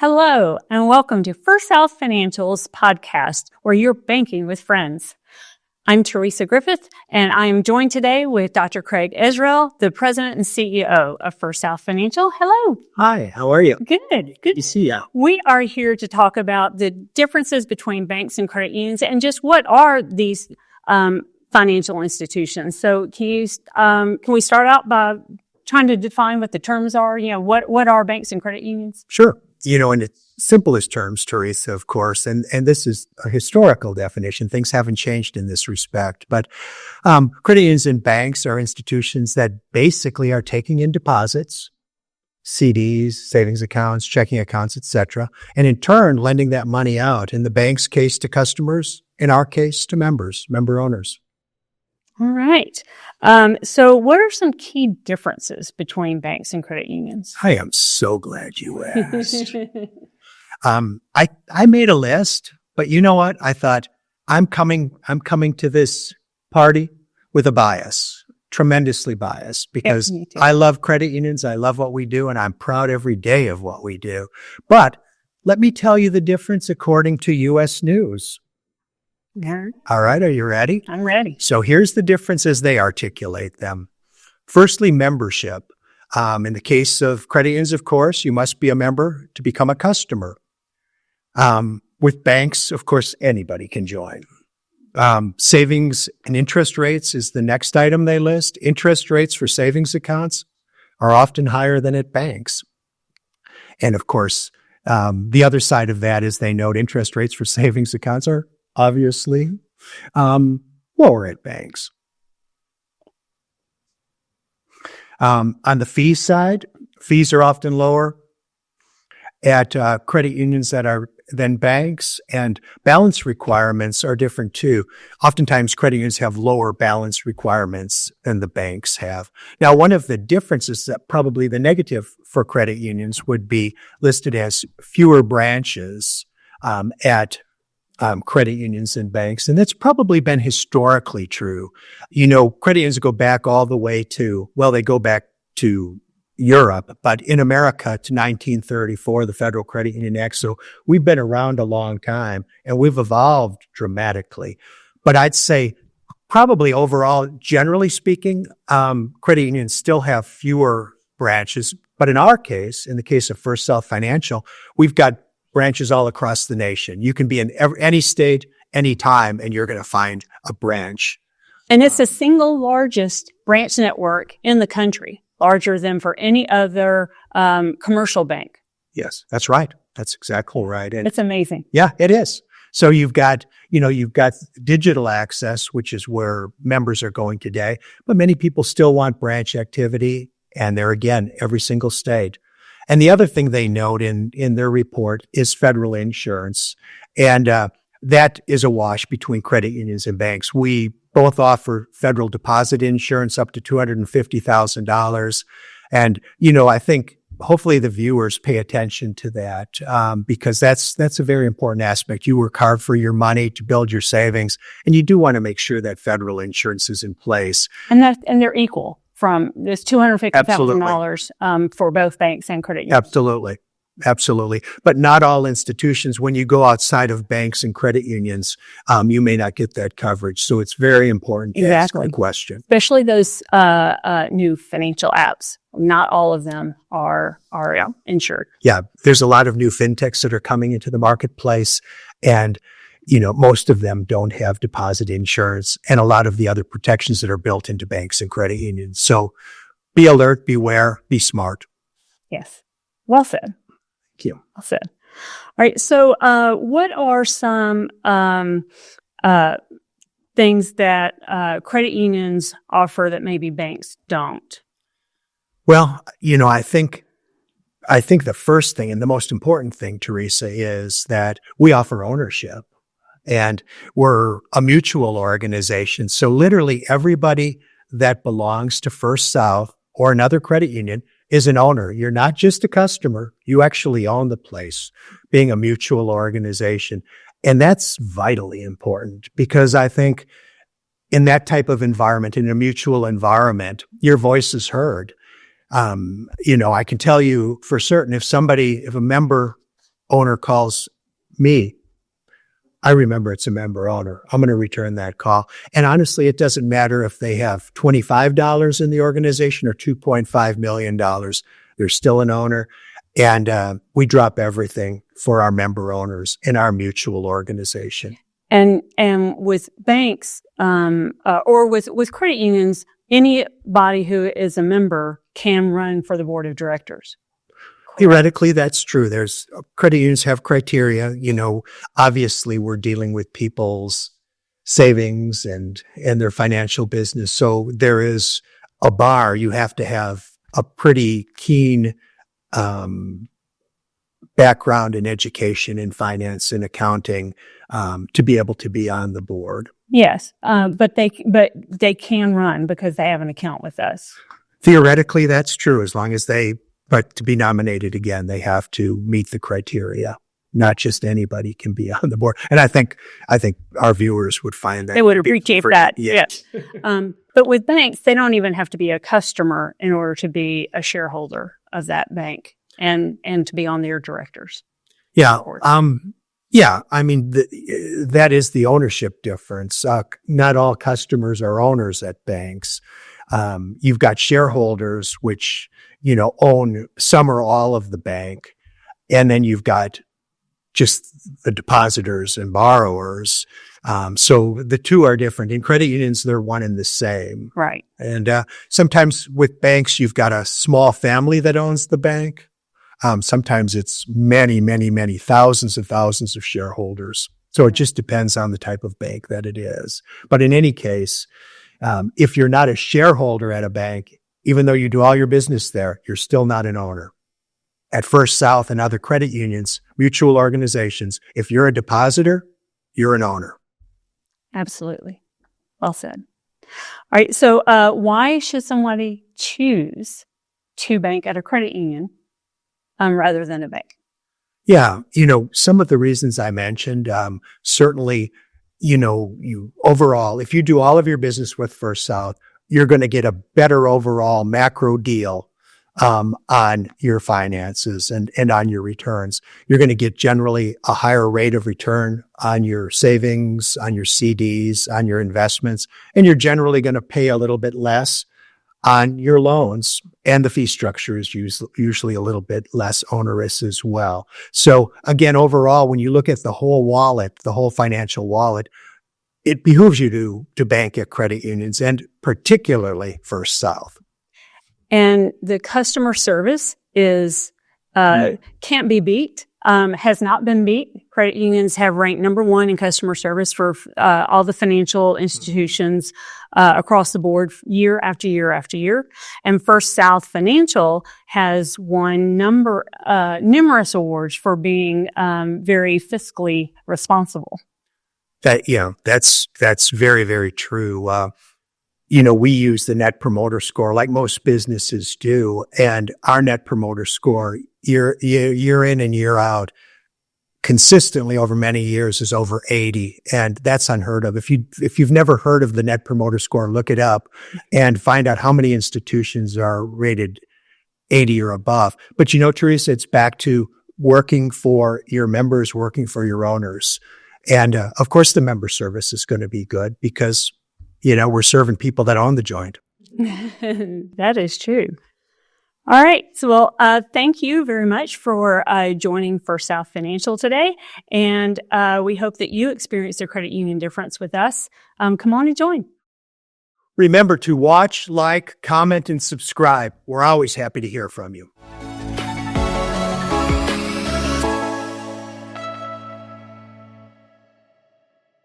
Hello, and welcome to First South Financial's podcast, where you're banking with friends. I'm Teresa Griffith, and I am joined today with Dr. Craig Esrael, the President and CEO of First South Financial. Hello. Hi, how are you? Good to see you. We are here to talk about the differences between banks and credit unions and just what are these financial institutions. So can we start out by trying to define what the terms are? What are banks and credit unions? Sure. In its simplest terms, Teresa, of course, and this is a historical definition. Things haven't changed in this respect. But credit unions and banks are institutions that basically are taking in deposits, CDs, savings accounts, checking accounts, etc., and in turn lending that money out, in the bank's case to customers, in our case to member owners. All right. So what are some key differences between banks and credit unions? I am so glad you asked. I made a list, but you know what? I thought I'm coming to this party with a bias, tremendously biased, because I love credit unions. I love what we do, and I'm proud every day of what we do. But let me tell you the difference according to U.S. News. Yeah. All right. Are you ready? I'm ready. So here's the difference as they articulate them. Firstly, membership. In the case of credit unions, of course, you must be a member to become a customer. With banks, of course, anybody can join. Savings and interest rates is the next item they list. Interest rates for savings accounts are often higher than at banks. And of course, the other side of that is they note interest rates for savings accounts are obviously lower at banks. On the fee side, fees are often lower at credit unions than banks, and balance requirements are different too. Oftentimes, credit unions have lower balance requirements than the banks have. Now, one of the differences that probably the negative for credit unions would be listed as fewer branches at credit unions and banks. And that's probably been historically true. Credit unions go back all the way they go back to Europe, but in America to 1934, the Federal Credit Union Act. So we've been around a long time and we've evolved dramatically. But I'd say probably overall, generally speaking, credit unions still have fewer branches. But in our case, in the case of First South Financial, we've got branches all across the nation. You can be in any state, anytime, and you're going to find a branch. And it's the single largest branch network in the country, larger than for any other commercial bank. Yes, that's right. That's exactly right. And it's amazing. Yeah, it is. So you've got digital access, which is where members are going today, but many people still want branch activity, and they're, again, every single state. And the other thing they note in their report is federal insurance. And that is a wash between credit unions and banks. We both offer federal deposit insurance up to $250,000. And, I think hopefully the viewers pay attention to that because that's a very important aspect. You work hard for your money to build your savings, and you do want to make sure that federal insurance is in place. And they're equal. From this $250,000 for both banks and credit unions. Absolutely. But not all institutions, when you go outside of banks and credit unions, you may not get that coverage. So it's very important to ask the question. Especially those new financial apps. Not all of them are insured. Yeah, there's a lot of new fintechs that are coming into the marketplace, and most of them don't have deposit insurance and a lot of the other protections that are built into banks and credit unions. So be alert, beware, be smart. Yes. Well said. Thank you. Well said. All right. So what are some things that credit unions offer that maybe banks don't? Well, I think the first thing and the most important thing, Teresa, is that we offer ownership. And we're a mutual organization. So literally everybody that belongs to First South or another credit union is an owner. You're not just a customer. You actually own the place, being a mutual organization. And that's vitally important because I think in that type of environment, in a mutual environment, your voice is heard. I can tell you for certain, if a member owner calls me, I remember it's a member owner. I'm going to return that call. And honestly, it doesn't matter if they have $25 in the organization or $2.5 million. They're still an owner. And we drop everything for our member owners in our mutual organization. And with banks, or with credit unions, anybody who is a member can run for the board of directors. Theoretically, that's true. There's credit unions have criteria. Obviously we're dealing with people's savings and their financial business. So there is a bar. You have to have a pretty keen background in education, in finance, and accounting to be able to be on the board. Yes, but they can run because they have an account with us. Theoretically, that's true. But to be nominated again, they have to meet the criteria. Not just anybody can be on the board. And I think our viewers would find that. They would appreciate that. Yeah. Yes. But with banks, they don't even have to be a customer in order to be a shareholder of that bank and to be on their directors. Yeah. Yeah. I mean, that is the ownership difference. Not all customers are owners at banks. You've got shareholders, which, own some or all of the bank. And then you've got just the depositors and borrowers. So the two are different. In credit unions, they're one and the same. Right. And sometimes with banks, you've got a small family that owns the bank. Sometimes it's many, many, many thousands and thousands of shareholders. So it just depends on the type of bank that it is. But in any case, if you're not a shareholder at a bank, even though you do all your business there, you're still not an owner. At First South and other credit unions, mutual organizations, if you're a depositor, you're an owner. Absolutely. Well said. All right. So why should somebody choose to bank at a credit union rather than a bank? Yeah. Some of the reasons I mentioned, certainly, you overall, if you do all of your business with First South, you're going to get a better overall macro deal on your finances and on your returns. You're going to get generally a higher rate of return on your savings, on your CDs, on your investments, and you're generally going to pay a little bit less on your loans. And the fee structure is usually a little bit less onerous as well. So again, overall, when you look at the whole wallet, the whole financial wallet, it behooves you to bank at credit unions and particularly First South. And the customer service is can't be beat, has not been beat. Credit unions have ranked number one in customer service for all the financial institutions across the board year after year after year. And First South Financial has won numerous awards for being very fiscally responsible. That's very, very true. We use the Net Promoter Score like most businesses do, and our Net Promoter Score year in and year out consistently over many years is over 80, and that's unheard of. If you've never heard of the Net Promoter Score, look it up and find out how many institutions are rated 80 or above. But Teresa, it's back to working for your members, working for your owners. And of course, the member service is going to be good because, we're serving people that own the joint. That is true. All right. So, thank you very much for joining First South Financial today. And we hope that you experience the credit union difference with us. Come on and join. Remember to watch, like, comment, and subscribe. We're always happy to hear from you.